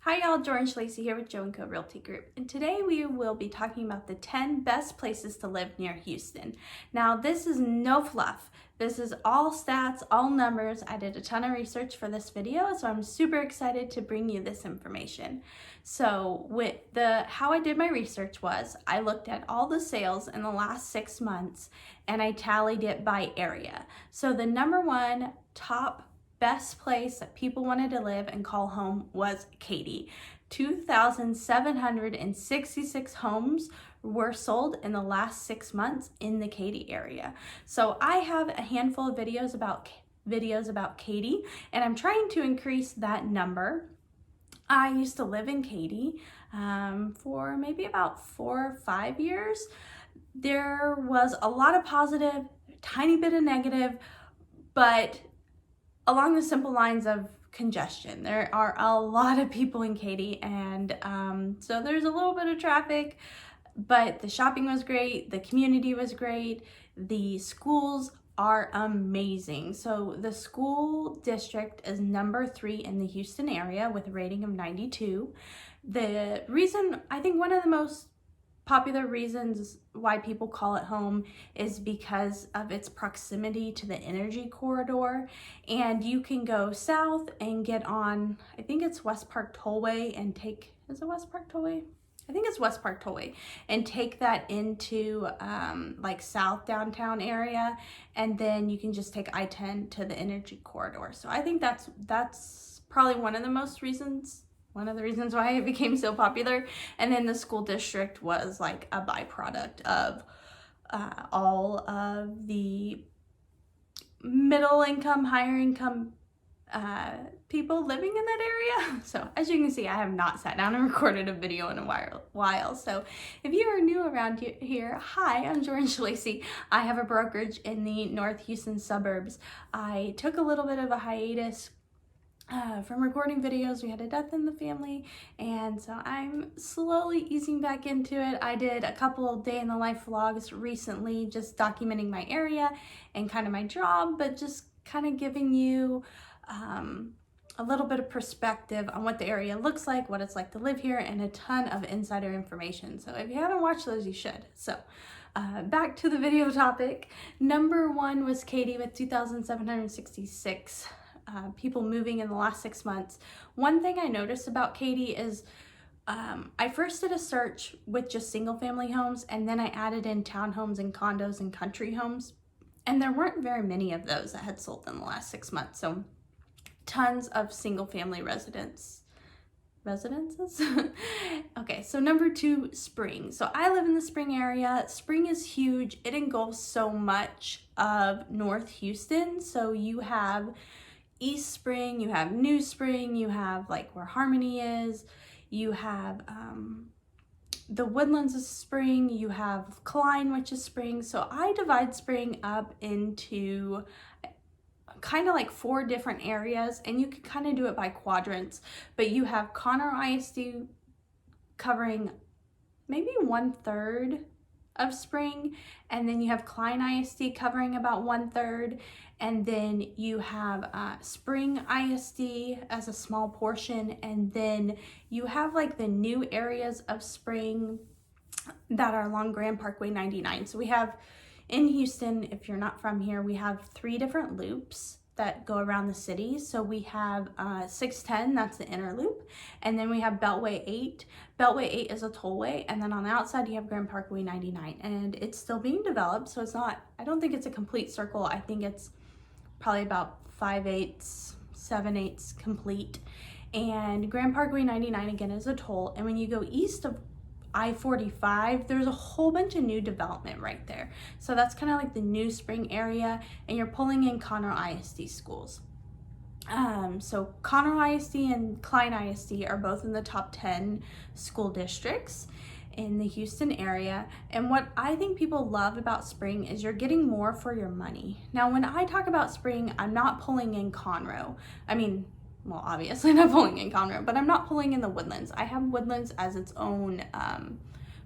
Hi y'all, Jordan Schlacey here with Joe & Co Realty Group, and today we will be talking about the 10 best places to live near Houston. Now this is no fluff. This is all stats, all numbers. I did a ton of research for this video, so I'm super excited to bring you this information. So how I did my research was I looked at all the sales in the last 6 months and I tallied it by area. So the number one top best place that people wanted to live and call home was Katy. 2,766 homes were sold in the last 6 months in the Katy area. So I have a handful of videos about Katy, and I'm trying to increase that number. I used to live in Katy for maybe about 4 or 5 years. There was a lot of positive, a tiny bit of negative, but along the simple lines of congestion. There are a lot of people in Katy, and so there's a little bit of traffic, but the shopping was great, the community was great, the schools are amazing. So the school district is number 3 in the Houston area with a rating of 92. The reason, I think one of the most popular reasons why people call it home is because of its proximity to the energy corridor, and you can go south and get on, I think it's West Park Tollway, and take, is it West Park Tollway? I think it's West Park Tollway, and take that into like South downtown area, and then you can just take I-10 to the energy corridor. So I think that's probably one of the reasons why it became so popular. And then the school district was like a byproduct of all of the middle income, higher income people living in that area. So as you can see, I have not sat down and recorded a video in a while. So if you are new around here, hi, I'm Jordan Schlacey. I have a brokerage in the North Houston suburbs. I took a little bit of a hiatus from recording videos. We had a death in the family, and so I'm slowly easing back into it. I did a couple of day in the life vlogs recently, just documenting my area and kind of my job, but just kind of giving you a little bit of perspective on what the area looks like, what it's like to live here, and a ton of insider information. So if you haven't watched those, you should. So back to the video topic. Number 1 was Katy with 2,766 people moving in the last 6 months. One thing I noticed about Katy is I first did a search with just single family homes, and then I added in townhomes and condos and country homes, and there weren't very many of those that had sold in the last 6 months. So tons of single family residences. Okay, so number 2, Spring. So I live in the Spring area. Spring is huge. It engulfs so much of North Houston. So you have East Spring, you have New Spring, you have like where Harmony is, you have the Woodlands is Spring, you have Klein, which is Spring. So I divide Spring up into kind of like 4 different areas, and you can kind of do it by quadrants. But you have Conroe ISD covering maybe 1/3 of Spring, and then you have Klein ISD covering about 1/3, and then you have Spring ISD as a small portion, and then you have like the new areas of Spring that are along Grand Parkway 99. So we have in Houston, if you're not from here, we have 3 different loops that go around the city. So we have 610, that's the inner loop, and then we have Beltway 8. Beltway 8 is a tollway, and then on the outside you have Grand Parkway 99, and it's still being developed, so it's not, I don't think it's a complete circle. I think it's probably about 5/8, 7/8 complete. And Grand Parkway 99 again is a toll, and when you go east of I-45, there's a whole bunch of new development right there. So that's kind of like the New Spring area, and you're pulling in Conroe ISD schools. So Conroe ISD and Klein ISD are both in the top 10 school districts in the Houston area. And what I think people love about Spring is you're getting more for your money. Now, when I talk about Spring, I'm not pulling in Conroe. I mean, well, obviously not pulling in Conroe, but I'm not pulling in the Woodlands. I have Woodlands as its own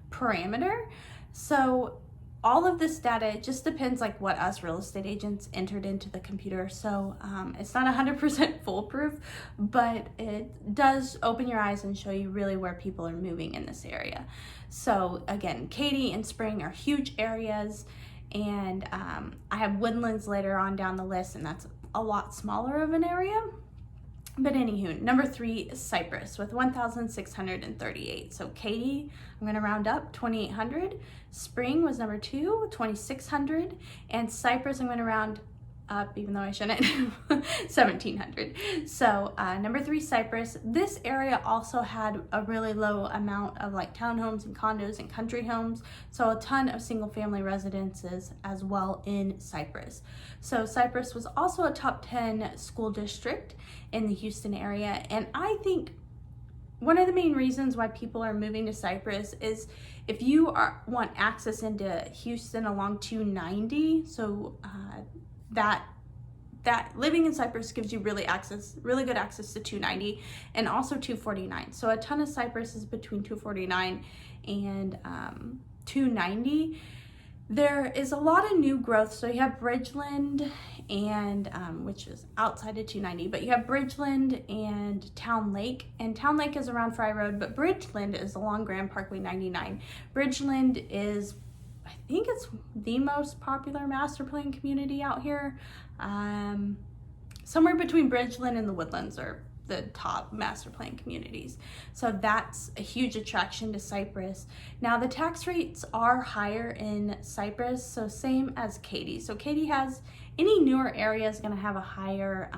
parameter. So all of this data, it just depends like what us real estate agents entered into the computer. So it's not 100% foolproof, but it does open your eyes and show you really where people are moving in this area. So again, Katy and Spring are huge areas, and I have Woodlands later on down the list, and that's a lot smaller of an area. But anywho, number 3 is Cypress with 1,638. So Katy, I'm going to round up, 2,800. Spring was number 2, 2,600. And Cypress, I'm going to round up, even though I shouldn't, 1,700. So number 3, Cypress. This area also had a really low amount of like townhomes and condos and country homes. So a ton of single family residences as well in Cypress. So Cypress was also a top 10 school district in the Houston area. And I think one of the main reasons why people are moving to Cypress is if you want access into Houston along 290, so that living in Cypress gives you really good access to 290 and also 249. So a ton of Cypress is between 249 and 290. There is a lot of new growth. So you have Bridgeland and which is outside of 290, but you have Bridgeland and Town Lake, and Town Lake is around Fry Road, but Bridgeland is along Grand Parkway 99. Bridgeland is, I think it's the most popular master plan community out here. Somewhere between Bridgeland and the Woodlands are the top master plan communities. So that's a huge attraction to Cypress. Now the tax rates are higher in Cypress, so same as Katy. So Katy has, any newer area is going to have a higher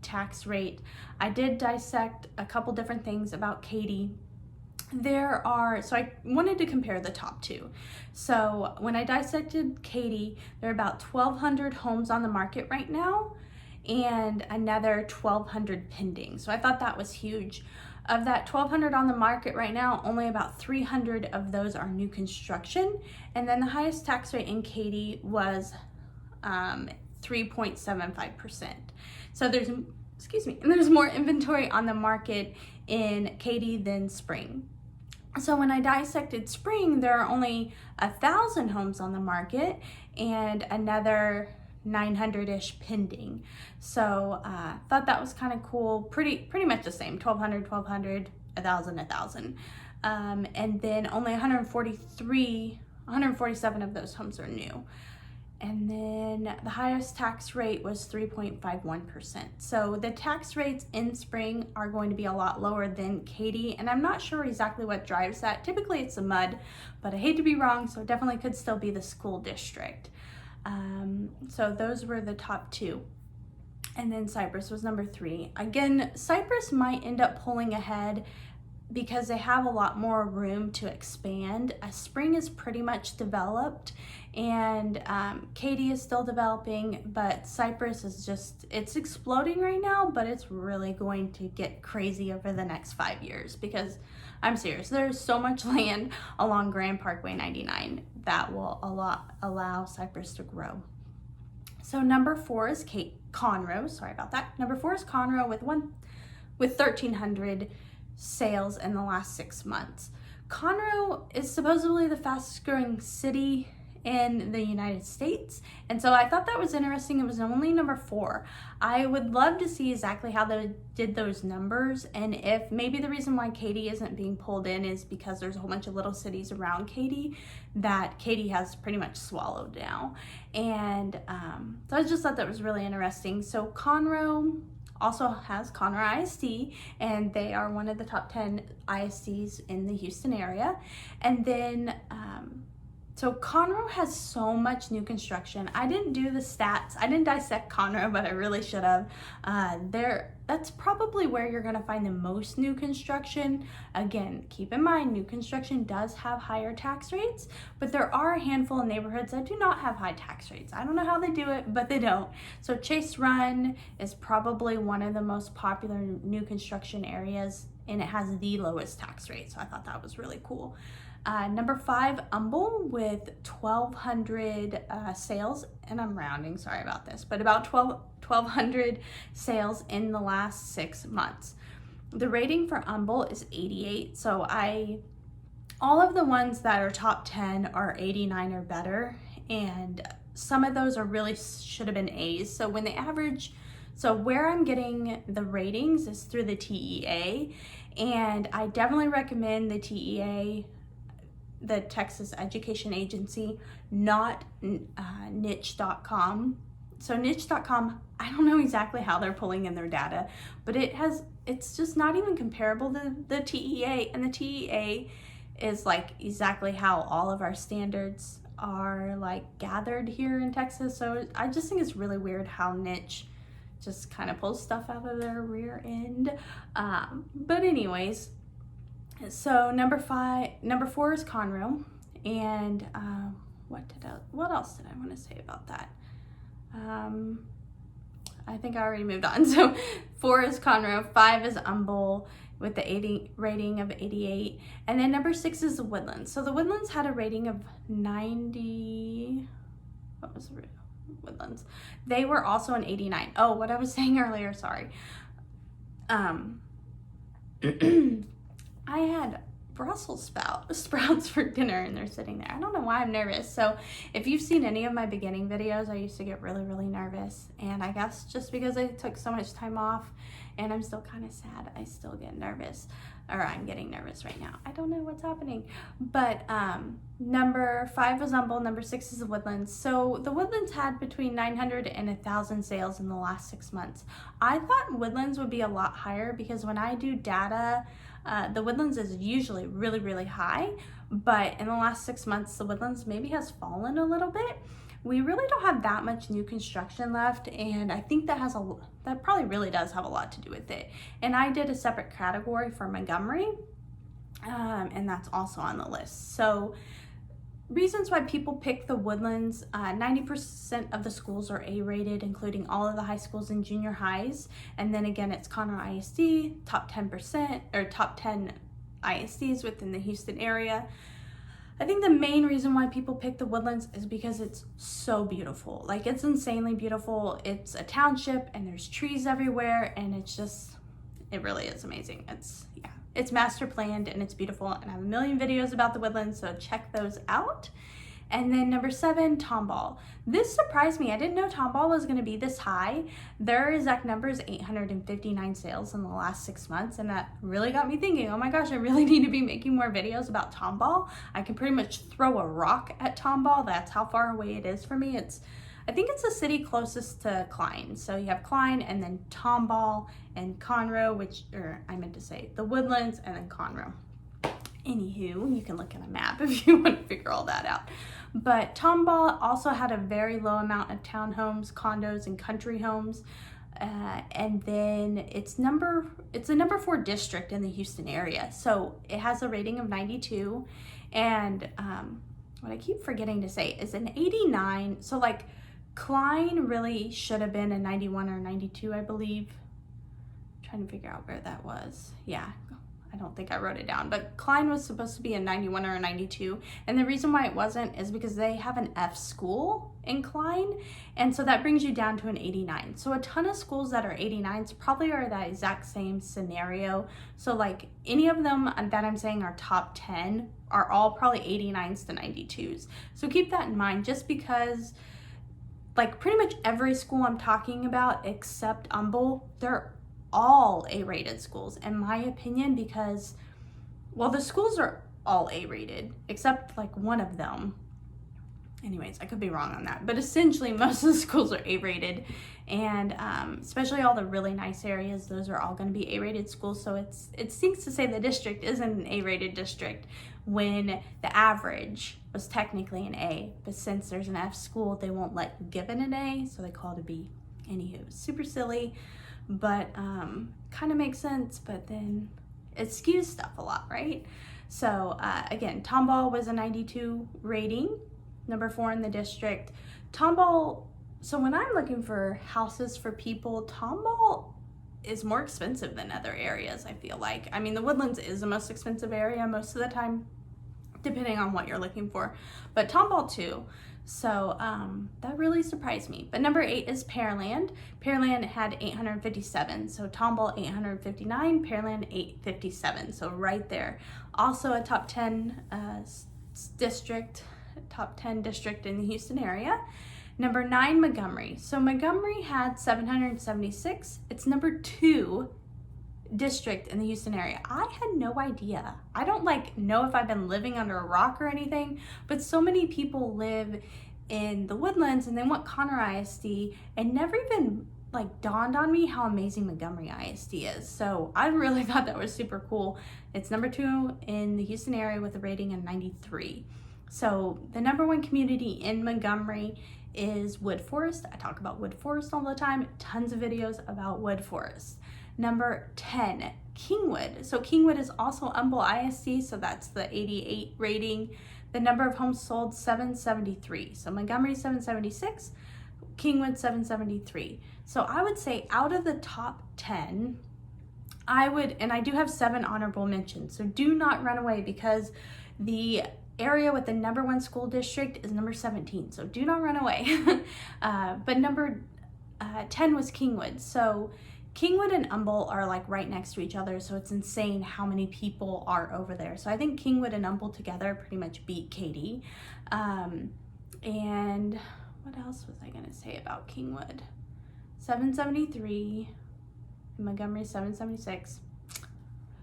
tax rate. I did dissect a couple different things about Katy. So I wanted to compare the top 2. So when I dissected Katy, there are about 1,200 homes on the market right now and another 1,200 pending. So I thought that was huge. Of that 1,200 on the market right now, only about 300 of those are new construction. And then the highest tax rate in Katy was 3.75%. So there's more inventory on the market in Katy than Spring. So when I dissected Spring, there are only 1,000 homes on the market and another 900-ish pending. So thought that was kind of cool. Pretty much the same, 1,200, 1,000, 1,000. And then only 147 of those homes are new. And then the highest tax rate was 3.51%. So the tax rates in Spring are going to be a lot lower than Katy, and I'm not sure exactly what drives that. Typically it's the mud, but I hate to be wrong, so it definitely could still be the school district. So those were the top 2. And then Cypress was number 3. Again, Cypress might end up pulling ahead because they have a lot more room to expand. Spring is pretty much developed, and Katy is still developing, but Cypress is it's exploding right now, but it's really going to get crazy over the next 5 years because I'm serious, there's so much land along Grand Parkway 99 that will allow Cypress to grow. So number 4 is Conroe, sorry about that. Number 4 is Conroe with 1,300 sales in the last 6 months. Conroe is supposedly the fastest growing city in the United States, and so I thought that was interesting. It was only number 4. I would love to see exactly how they did those numbers, and if maybe the reason why Katy isn't being pulled in is because there's a whole bunch of little cities around Katy that Katy has pretty much swallowed now. And so I just thought that was really interesting. So Conroe also has Conroe ISD, and they are one of the top 10 ISDs in the Houston area. And then so Conroe has so much new construction. I didn't do the stats. I didn't dissect Conroe, but I really should have. That's probably where you're gonna find the most new construction. Again, keep in mind, new construction does have higher tax rates, but there are a handful of neighborhoods that do not have high tax rates. I don't know how they do it, but they don't. So Chase Run is probably one of the most popular new construction areas, and it has the lowest tax rate. So I thought that was really cool. Number 5, Humble with 1,200 sales, and I'm rounding, sorry about this, but about 1,200 sales in the last 6 months. The rating for Humble is 88, so I all of the ones that are top 10 are 89 or better, and some of those are really should have been A's. So when the average, so where I'm getting the ratings is through the TEA, and I definitely recommend the TEA, the Texas Education Agency, not niche.com. So niche.com, I don't know exactly how they're pulling in their data, but it's just not even comparable to the TEA, and the TEA is like exactly how all of our standards are like gathered here in Texas. So I just think it's really weird how niche just kind of pulls stuff out of their rear end. But anyways, so number 4 is Conroe, and what else did I want to say about that? I think I already moved on. So 4 is Conroe, 5 is Tomball with the 80 rating of 88, and then number 6 is the Woodlands. So the Woodlands had a rating of 90. What was the Woodlands? They were also an 89. Oh, what I was saying earlier, sorry. I had Brussels sprouts for dinner, and they're sitting there. I don't know why I'm nervous. So if you've seen any of my beginning videos, I used to get really, really nervous. And I guess just because I took so much time off and I'm still kind of sad, I still get nervous, or I'm getting nervous right now. I don't know what's happening. But number 5 is Tomball, number 6 is the Woodlands. So the Woodlands had between 900 and 1,000 sales in the last 6 months. I thought Woodlands would be a lot higher because when I do data, the Woodlands is usually really, really high, but in the last 6 months, the Woodlands maybe has fallen a little bit. We really don't have that much new construction left, and I think that probably really does have a lot to do with it. And I did a separate category for Montgomery, and that's also on the list. So reasons why people pick the Woodlands: 90% of the schools are A-rated, including all of the high schools and junior highs. And then again, it's Conroe ISD, top 10% or top 10 ISDs within the Houston area. I think the main reason why people pick the Woodlands is because it's so beautiful. Like, it's insanely beautiful. It's a township and there's trees everywhere, and it really is amazing. It's master planned and it's beautiful, and I have a million videos about the Woodlands, so check those out. And then number 7, Tomball. This surprised me. I didn't know Tomball was going to be this high. Their exact number is 859 sales in the last 6 months, and that really got me thinking, oh my gosh, I really need to be making more videos about Tomball. I can pretty much throw a rock at Tomball. That's how far away it is for me. I think it's the city closest to Klein. So you have Klein, and then Tomball and Conroe, I meant to say the Woodlands, and then Conroe. Anywho, you can look at a map if you want to figure all that out. But Tomball also had a very low amount of townhomes, condos, and country homes. And then it's a number 4 district in the Houston area. So it has a rating of 92. And what I keep forgetting to say is an 89. So like, Klein really should have been a 91 or 92, I believe. I'm trying to figure out where that was. Yeah, I don't think I wrote it down, but Klein was supposed to be a 91 or a 92. And the reason why it wasn't is because they have an F school in Klein. And so that brings you down to an 89. So a ton of schools that are 89s probably are that exact same scenario. So like, any of them that I'm saying are top 10 are all probably 89s to 92s. So keep that in mind, just because like pretty much every school I'm talking about except Tomball, they're all A-rated schools in my opinion, because, well, the schools are all A-rated except like one of them. Anyways, I could be wrong on that, but essentially most of the schools are A-rated, and especially all the really nice areas, those are all going to be A-rated schools. So it stinks to say the district isn't an A-rated district when the average was technically an A, but since there's an F school, they won't let you give it an A, so they call it a B. Anywho, super silly, but kind of makes sense, but then it skews stuff a lot, right? So again, Tomball was a 92 rating, number 4 in the district. Tomball, so when I'm looking for houses for people, Tomball is more expensive than other areas, I feel like. I mean, the Woodlands is the most expensive area most of the time, depending on what you're looking for, but Tomball too. So that really surprised me. But number 8 is Pearland. Pearland had 857. So Tomball 859, Pearland 857. So right there. Also a top 10 district in the Houston area. Number 9, Montgomery. So Montgomery had 776. It's number 2 district in the Houston area. I had no idea. I don't know if I've been living under a rock or anything, but so many people live in the Woodlands and they want Conroe ISD, and never even dawned on me how amazing Montgomery ISD is. So I really thought that was super cool. It's number 2 in the Houston area with a rating of 93. So the number 1 community in Montgomery is Wood Forest. I talk about Wood Forest all the time. Tons of videos about Wood Forest. Number 10, Kingwood. So Kingwood is also Humble ISD, so that's the 88 rating. The number of homes sold, 773. So Montgomery 776, Kingwood 773. So I would say out of the top 10, and I do have 7 honorable mentions, so do not run away, because the area with the number 1 school district is number 17, so do not run away. But number 10 was Kingwood. So Kingwood and Humble are right next to each other, so it's insane how many people are over there. So I think Kingwood and Humble together pretty much beat Katy. And what else was I gonna say about Kingwood? 773, Montgomery 776.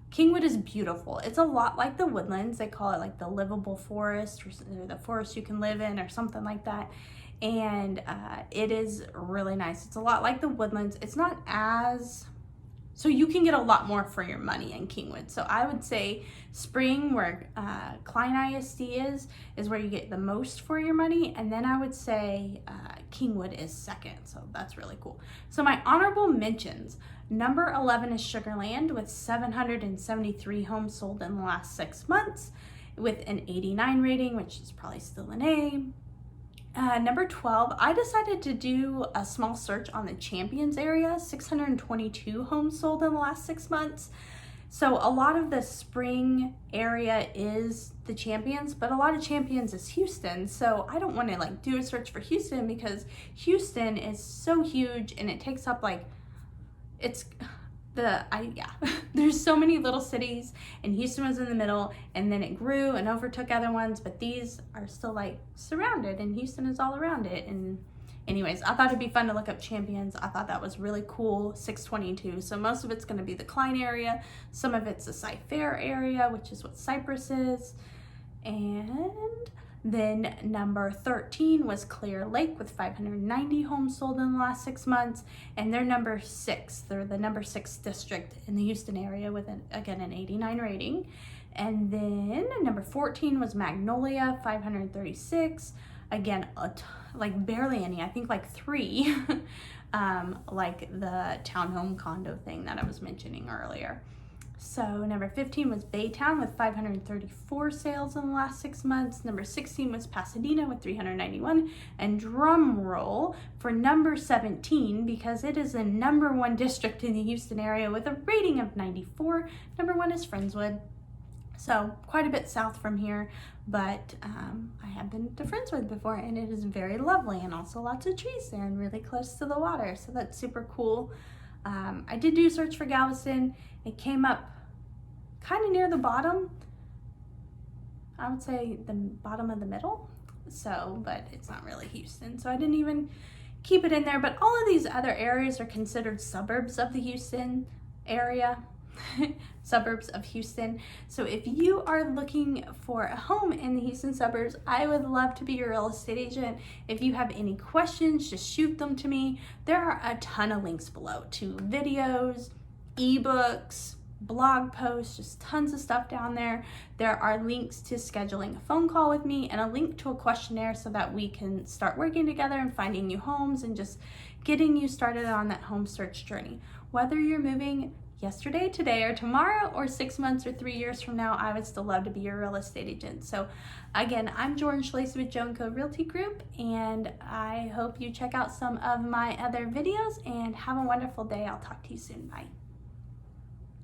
Kingwood is beautiful. It's a lot like the Woodlands. They call it the livable forest, or the forest you can live in, or something like that. And it is really nice. It's a lot like the Woodlands. It's not so you can get a lot more for your money in Kingwood. So I would say Spring, where Klein ISD is where you get the most for your money. And then I would say Kingwood is second. So that's really cool. So my honorable mentions, number 11 is Sugarland with 773 homes sold in the last 6 months with an 89 rating, which is probably still an A. Number 12, I decided to do a small search on the Champions area, 622 homes sold in the last 6 months. So a lot of the Spring area is the Champions, but a lot of Champions is Houston. So I don't want to do a search for Houston, because Houston is so huge and it takes up there's so many little cities, and Houston was in the middle, and then it grew and overtook other ones, but these are still surrounded, and Houston is all around it. And anyways, I thought it'd be fun to look up Champions. I thought that was really cool. 622. So most of it's going to be the Klein area. Some of it's the Cypher area, which is what Cypress is. And then number 13 was Clear Lake with 590 homes sold in the last 6 months. And they're number 6. They're the number 6 district in the Houston area with, again, an 89 rating. And then number 14 was Magnolia, 536. Again, barely any, I think 3, like the townhome condo thing that I was mentioning earlier. So number 15 was Baytown with 534 sales in the last 6 months. Number 16 was Pasadena with 391. And drum roll for number 17, because it is the number 1 district in the Houston area with a rating of 94. Number 1 is Friendswood. So quite a bit south from here, but I have been to Friendswood before, and it is very lovely, and also lots of trees there and really close to the water. So that's super cool. I did do a search for Galveston. It came up kind of near the bottom. I would say the bottom of the middle. So, but it's not really Houston, so I didn't even keep it in there. But all of these other areas are considered suburbs of the Houston area. Suburbs of Houston. So if you are looking for a home in the Houston suburbs, I would love to be your real estate agent. If you have any questions, just shoot them to me. There are a ton of links below to videos, ebooks, blog posts, just tons of stuff down there. There are links to scheduling a phone call with me and a link to a questionnaire so that we can start working together and finding you homes and just getting you started on that home search journey. Whether you're moving yesterday, today, or tomorrow, or 6 months or 3 years from now, I would still love to be your real estate agent. So again, I'm Jordan Schlesy with Joe & Co Realty Group, and I hope you check out some of my other videos and have a wonderful day. I'll talk to you soon. Bye.